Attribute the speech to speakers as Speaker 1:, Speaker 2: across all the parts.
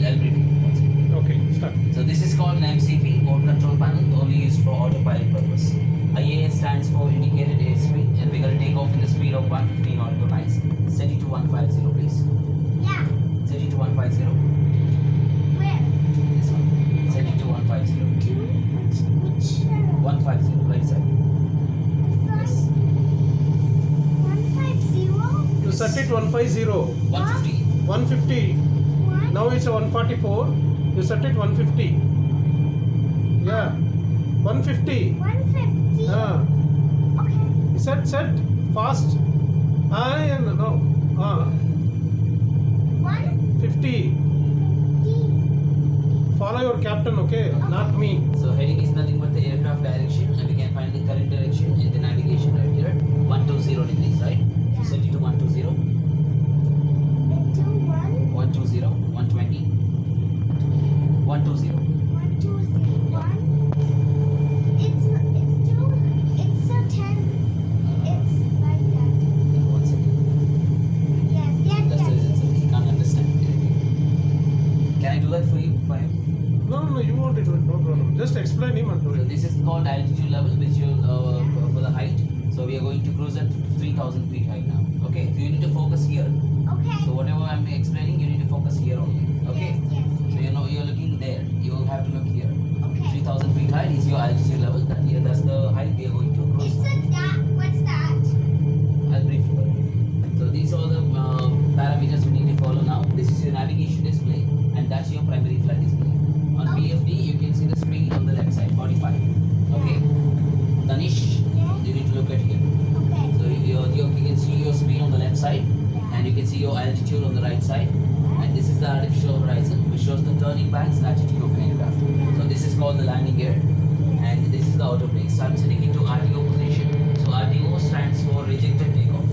Speaker 1: I'll brief you.
Speaker 2: Okay, start.
Speaker 1: So this is called an MCP, mode control panel, only used for autopilot purpose. IAS stands for indicated airspeed, and we're going to take off in the speed of 115 nautical miles. Set it to 150, please.
Speaker 3: Yeah.
Speaker 1: Set it to 150.
Speaker 3: Where?
Speaker 1: This one. Set it to 150.
Speaker 3: Two? Which
Speaker 1: 150, right side.
Speaker 3: First. 150.
Speaker 2: You set it 150.
Speaker 1: 150.
Speaker 2: 150.
Speaker 3: One.
Speaker 2: Now it's 144. You set it 150. Yeah. 150.
Speaker 3: 150. Okay.
Speaker 2: Set fast. No. 50.
Speaker 3: 150.
Speaker 2: Follow your captain, okay? Not me.
Speaker 1: So heading is nothing but the aircraft direction, and we can find the correct direction in the navigation right here. 120 degrees, right?
Speaker 3: Yeah.
Speaker 1: So set it to 120, 120, 120, 120.
Speaker 3: 1. It's a 10. It's like that.
Speaker 1: One second.
Speaker 3: Yes.
Speaker 1: That's the reason, so he can't understand anything. Can I do that for you? For him?
Speaker 2: No, you won't do it, no problem. Just explain him and do
Speaker 1: So
Speaker 2: it.
Speaker 1: this is called altitude level, which you for the height. So we are going to cruise at 3,000 feet height now. Okay, so you need to focus here.
Speaker 3: Okay.
Speaker 1: So whatever I'm explaining, you need to focus here only. Okay.
Speaker 3: Yes.
Speaker 1: So you're looking there. You have to look here.
Speaker 3: Okay.
Speaker 1: 3,000 feet height is your altitude level. That's the height we are going to cruise.
Speaker 3: It's a that. What's that?
Speaker 1: I'll brief you. So these are the parameters we need to follow now. This is your navigation display, and that's your primary flight display. On BFD, you can see the speed on the left side, 45. Okay. Tanish,
Speaker 3: Yes.
Speaker 1: you need to look at here.
Speaker 3: Okay.
Speaker 1: So you can see your speed on the left side, and you can see your altitude on the right side. And this is the artificial horizon, which shows the turning bands and attitude of an aircraft. So this is called the landing gear, and this is the auto brake. So I'm setting it to RTO position. So RTO stands for rejected takeoff.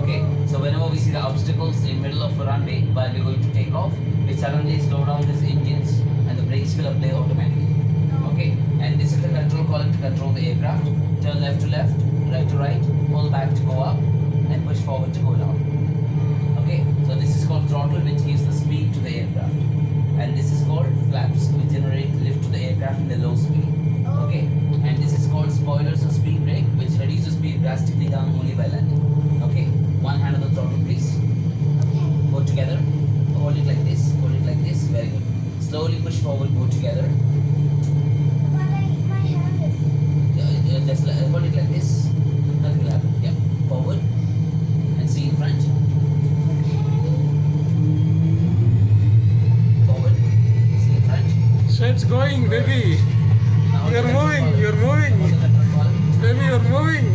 Speaker 1: Okay. So whenever we see the obstacles in middle of a runway while we're going to take off, we suddenly slow down these engines, and the brakes will apply automatically. Okay. And this is the control column to control the aircraft. Turn left to left, right to right, pull back to go up, and push forward to go down. Okay, so this is called throttle, which gives the speed to the aircraft, and this is called flaps, which generate lift to the aircraft in the low speed. Okay, and this is called spoilers or speed brake, which reduces speed drastically down only by landing. Okay, one hand on the throttle, please.
Speaker 3: Okay.
Speaker 1: Go together. Hold it like this. Hold it like this. Very good. Slowly push forward. Go together.
Speaker 3: But my hand is.
Speaker 1: Just hold it like this. Nothing will happen. Yeah. Forward and see in front. Forward. See in front.
Speaker 2: So it's going, baby.
Speaker 1: Now
Speaker 2: You're
Speaker 1: hold the control
Speaker 2: moving,
Speaker 1: column.
Speaker 2: you're moving.
Speaker 1: Hold the control column.
Speaker 2: Baby, you're moving.